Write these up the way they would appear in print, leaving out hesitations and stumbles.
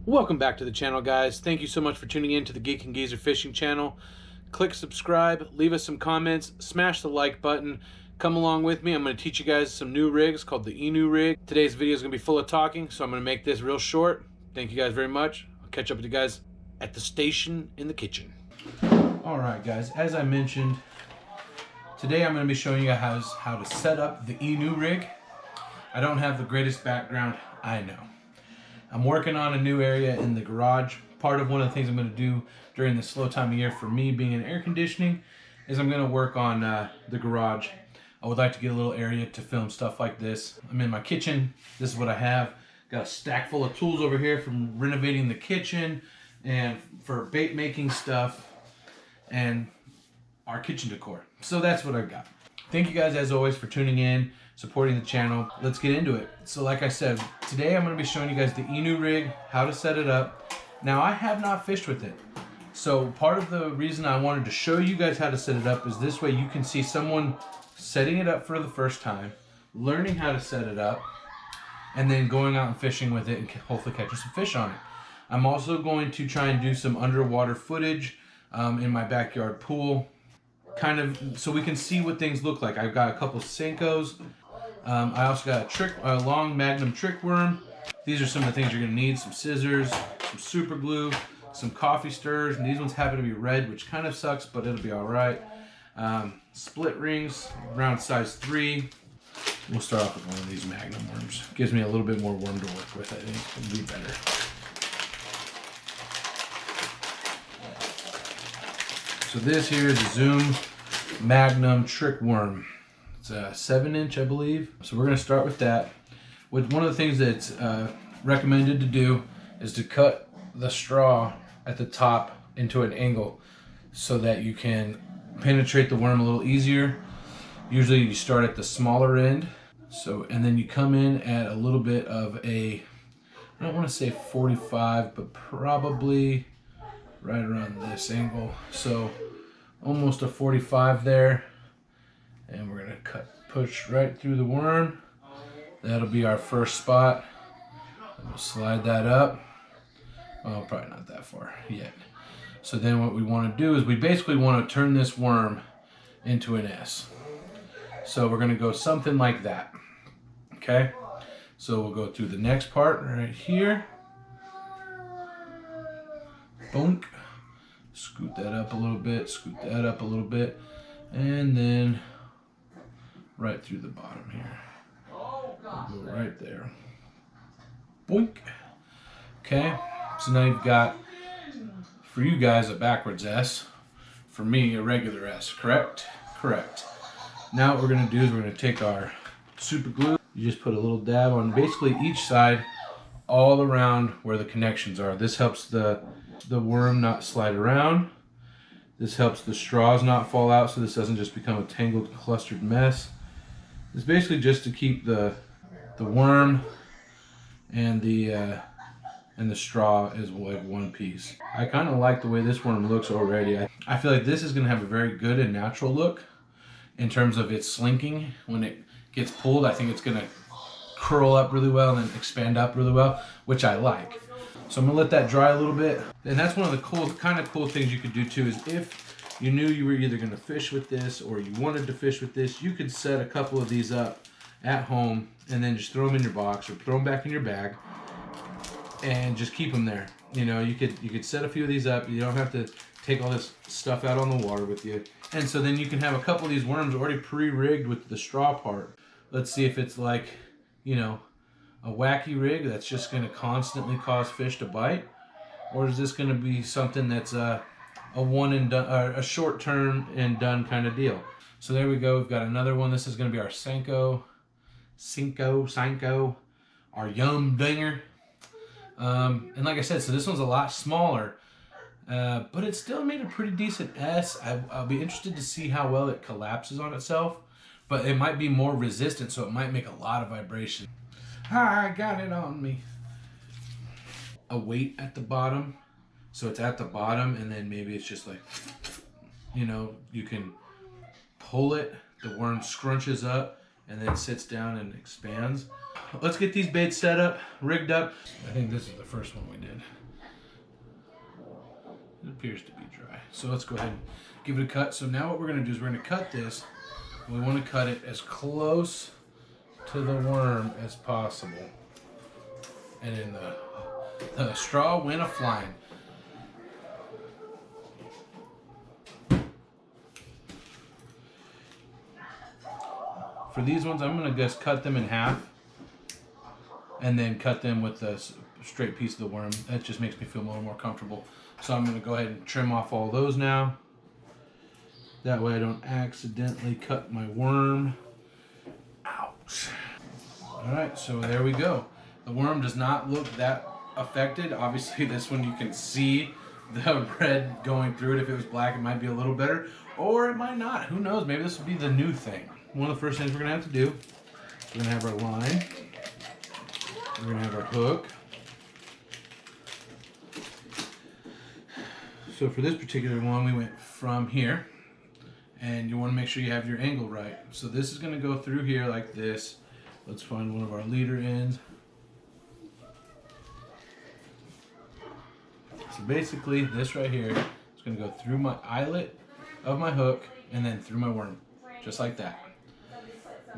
Welcome back to the channel, guys. Thank you so much for tuning in to the Geek and Geezer Fishing channel. Click subscribe, leave us some comments, smash the like button. Come along with me. I'm going to teach you guys some new rigs called the Inu Rig. Today's video is going to be full of talking, so I'm going to make this real short. Thank you guys very much. I'll catch up with you guys at the station in the kitchen. Alright guys, as I mentioned, today I'm going to be showing you guys how to set up the Inu Rig. I don't have the greatest background, I know. I'm working on a new area in the garage. Part of one of the things I'm going to do during the slow time of year for me being in air conditioning is I'm going to work on the garage. I would like to get a little area to film stuff like this. I'm in my kitchen. This is what I have. Got a stack full of tools over here from renovating the kitchen and for bait making stuff and our kitchen decor. So that's what I've got. Thank you guys as always for tuning in, supporting the channel. Let's get into it. So like I said, today I'm going to be showing you guys the Inu Rig, how to set it up. Now I have not fished with it. So part of the reason I wanted to show you guys how to set it up is this way you can see someone setting it up for the first time, learning how to set it up, and then going out and fishing with it and hopefully catching some fish on it. I'm also going to try and do some underwater footage in my backyard pool, kind of so we can see what things look like. I've got a couple Senkos. I also got a long Magnum trick worm. These are some of the things you're going to need: some scissors, some super glue, some coffee stirrers, and these ones happen to be red, which kind of sucks, but it'll be all right. Split rings, around size 3. We'll start off with one of these Magnum worms. Gives me a little bit more worm to work with. I think it'll be better. So this here is a Zoom Magnum trick worm. It's a 7-inch, I believe. So we're going to start with that. One of the things that's recommended to do is to cut the straw at the top into an angle so that you can penetrate the worm a little easier. Usually you start at the smaller end, and then you come in at a little bit of a, I don't want to say 45, but probably right around this angle. So almost a 45 there. And we're going to push right through the worm. That'll be our first spot. We'll slide that up. Well, probably not that far yet. So then what we want to do is we basically want to turn this worm into an S. So we're going to go something like that. Okay? So we'll go through the next part right here. Bonk. Scoot that up a little bit, scoot that up a little bit, and then right through the bottom here. We'll go right there. Boink. Okay, so now you've got, for you guys, a backwards S. For me, a regular S, correct? Correct. Now what we're going to do is we're going to take our super glue. You just put a little dab on basically each side, all around where the connections are. This helps the worm not slide around. This helps the straws not fall out so this doesn't just become a tangled, clustered mess. It's basically just to keep the worm and the straw as like one piece. I kind of like the way this worm looks already. I feel like this is going to have a very good and natural look in terms of its slinking. When it gets pulled, I think it's going to curl up really well and then expand up really well, which I like. So I'm gonna let that dry a little bit. And that's one of the kind of cool things you could do too, is if you knew you were either gonna fish with this or you wanted to fish with this, you could set a couple of these up at home and then just throw them in your box or throw them back in your bag and just keep them there. You know, you could set a few of these up. You don't have to take all this stuff out on the water with you. And so then you can have a couple of these worms already pre-rigged with the straw part. Let's see if it's like, you know, a wacky rig that's just going to constantly cause fish to bite, or is this going to be something that's a one and done, a short term and done kind of deal? So there we go. We've got another one. This is going to be our Senko, our Yum Dinger. And like I said, so this one's a lot smaller, but it still made a pretty decent S. I'll be interested to see how well it collapses on itself, but it might be more resistant, so it might make a lot of vibration. I got it on me. A weight at the bottom. So it's at the bottom and then maybe it's just like, you know, you can pull it, the worm scrunches up and then sits down and expands. let's get these baits set up, rigged up. I think this is the first one we did. It appears to be dry. So let's go ahead and give it a cut. So now what we're gonna do is we're gonna cut this. We wanna cut it as close to the worm as possible. And then the straw went a-flying. For these ones, I'm gonna just cut them in half and then cut them with a straight piece of the worm. That just makes me feel a little more comfortable. So I'm gonna go ahead and trim off all those now. That way I don't accidentally cut my worm. Ouch. All right, so there we go. The worm does not look that affected. Obviously this one you can see the red going through it. If it was black, it might be a little better, or it might not. Who knows? Maybe this will be the new thing. One of the first things we're gonna have to do, we're gonna have our line, we're gonna have our hook. So for this particular one, we went from here, and you wanna make sure you have your angle right. So this is gonna go through here like this. Let's find one of our leader ends. So basically this right here is gonna go through my eyelet of my hook and then through my worm, just like that.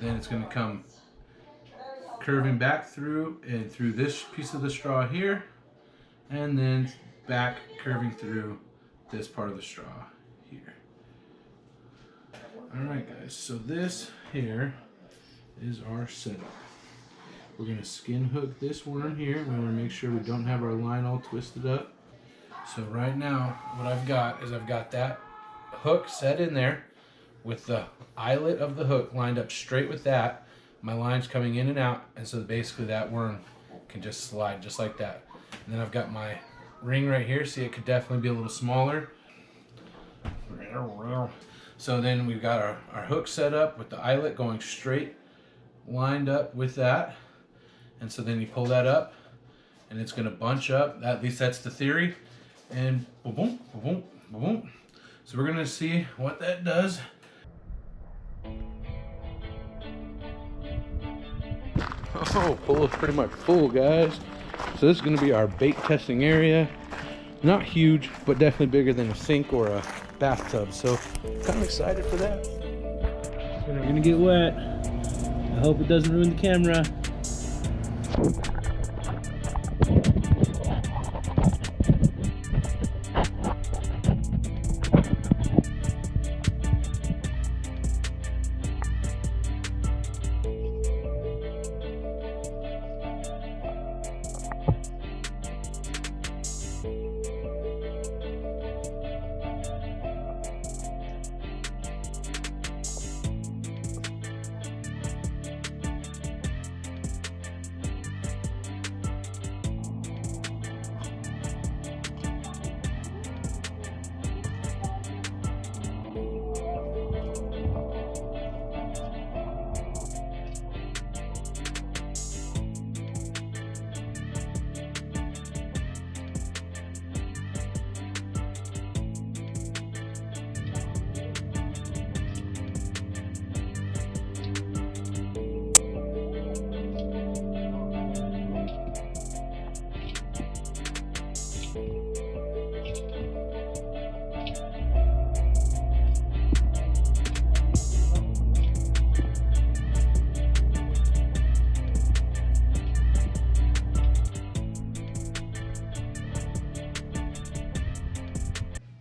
Then it's going to come curving back through and through this piece of the straw here, and then back curving through this part of the straw here. Alright guys, so this here is our setup. We're going to skin hook this worm here. We want to make sure we don't have our line all twisted up. So right now what I've got is I've got that hook set in there with the eyelet of the hook lined up straight with that. My line's coming in and out, and so basically that worm can just slide just like that. And then I've got my ring right here. See, it could definitely be a little smaller. So then we've got our hook set up with the eyelet going straight lined up with that. And so then you pull that up and it's gonna bunch up. At least that's the theory. And boom, boom, boom, boom, boom. So we're gonna see what that does. Oh, pool is pretty much full, guys. So this is going to be our bait testing area. Not huge, but definitely bigger than a sink or a bathtub. So kind of excited for that. We're going to get wet. I hope it doesn't ruin the camera.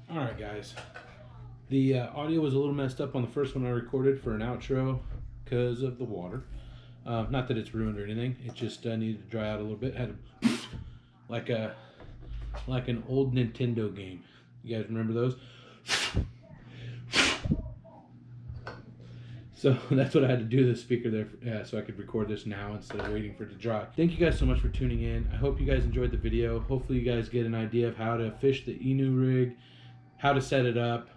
Alright guys, the audio was a little messed up on the first one I recorded for an outro because of the water. Not that it's ruined or anything, it just needed to dry out a little bit. Had a, like an old Nintendo game. You guys remember those? So that's what I had to do to the speaker there, so I could record this now instead of waiting for it to dry. Thank you guys so much for tuning in. I hope you guys enjoyed the video. Hopefully you guys get an idea of how to fish the Inu Rig, how to set it up,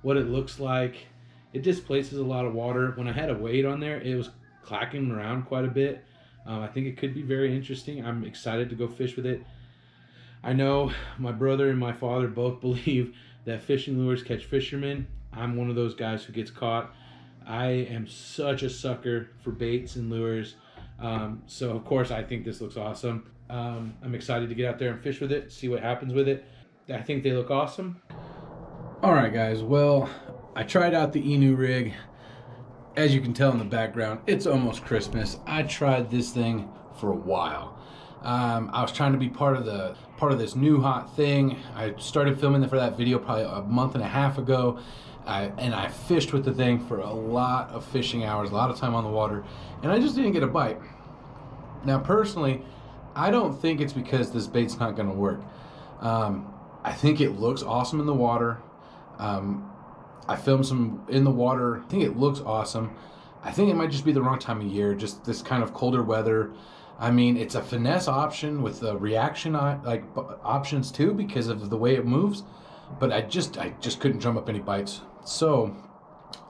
what it looks like. It displaces a lot of water. When I had a weight on there, it was clacking around quite a bit. I think it could be very interesting. I'm excited to go fish with it. I know my brother and my father both believe that fishing lures catch fishermen. I'm one of those guys who gets caught. I am such a sucker for baits and lures. So of course I think this looks awesome. I'm excited to get out there and fish with it, see what happens with it. I think they look awesome. All right, guys, well, I tried out the Inu Rig. As you can tell in the background, it's almost Christmas. I tried this thing for a while. I was trying to be part of this new hot thing. I started filming for that video probably a month and a half ago. And I fished with the thing for a lot of fishing hours, a lot of time on the water, and I just didn't get a bite. Now, personally, I don't think it's because this bait's not going to work. I think it looks awesome in the water. I filmed some in the water. I think it looks awesome. I think it might just be the wrong time of year, just this kind of colder weather. I mean, it's a finesse option with the reaction options too because of the way it moves, but I just couldn't drum up any bites. So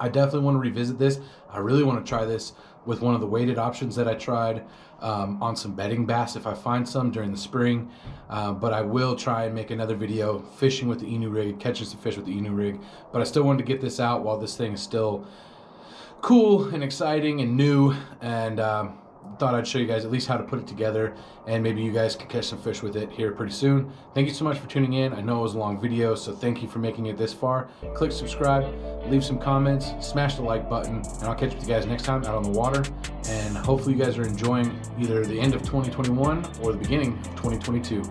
I definitely want to revisit this. I really want to try this with one of the weighted options that I tried on some bedding bass if I find some during the spring. But I will try and make another video fishing with the Inu Rig, catching some fish with the Inu Rig. But I still wanted to get this out while this thing is still cool and exciting and new, and thought I'd show you guys at least how to put it together, and maybe you guys can catch some fish with it here pretty soon. Thank you so much for tuning in. I know it was a long video, so thank you for making it this far. Click subscribe, leave some comments, smash the like button, and I'll catch up with you guys next time out on the water. And hopefully you guys are enjoying either the end of 2021 or the beginning of 2022.